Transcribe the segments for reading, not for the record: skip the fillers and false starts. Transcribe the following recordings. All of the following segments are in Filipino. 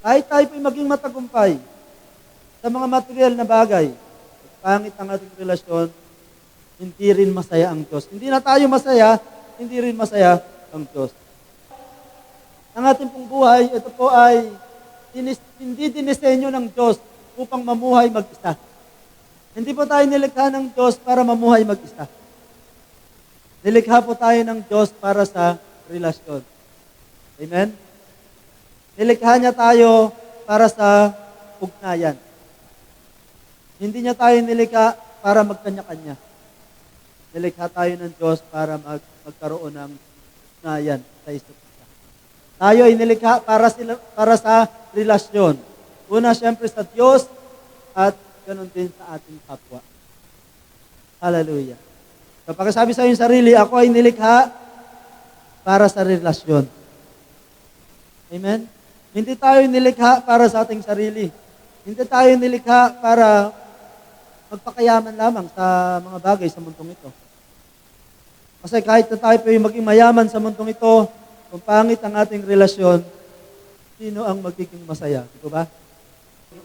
Kahit tayo po'y maging matagumpay sa mga material na bagay, pangit ang ating relasyon, hindi rin masaya ang Diyos. Hindi na tayo masaya, hindi rin masaya ang Diyos. Ang ating pong buhay, ito po ay hindi dinisenyo ng Diyos upang mamuhay mag-isa. Hindi po tayo nilikha ng Diyos para mamuhay mag-isa. Nilikha po tayo ng Diyos para sa relasyon. Amen? Nilikha niya tayo para sa ugnayan. Hindi niya tayo nilikha para magkanya-kanya. Nilikha tayo ng Diyos para magkaroon ng ugnayan sa isa't isa. Tayo ay nilikha para sa relasyon. Una, siyempre sa Diyos at ganun din sa ating kapwa. Hallelujah. So, pagkasabi sa iyong sarili, ako ay nilikha para sa relasyon. Amen? Hindi tayo nilikha para sa ating sarili. Hindi tayo nilikha para magpakayaman lamang sa mga bagay sa mundong ito. Kasi kahit na tayo po yung maging mayaman sa mundong ito, kung pangit ang ating relasyon, sino ang magiging masaya? Di ba?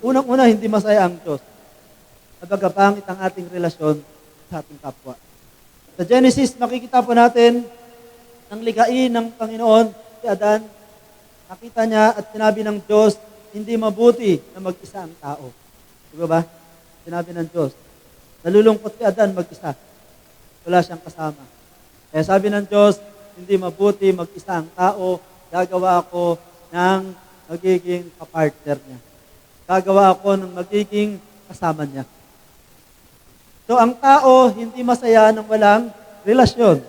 Unang-una, hindi masaya ang Diyos. Kapag pangit ang ating relasyon sa ating kapwa. Sa Genesis, makikita po natin ang ligain ng Panginoon si Adan. Nakita niya at sinabi ng Diyos, hindi mabuti na mag-isa ang tao. Di ba? Sinabi ng Diyos. Nalulungkot si Adan mag-isa. Wala siyang kasama. Kaya sabi ng Diyos, hindi mabuti mag-isa ang tao. Gagawa ako ng magiging kapartner niya. Gagawa ako ng magiging kasama niya. So ang tao hindi masaya nang walang relasyon.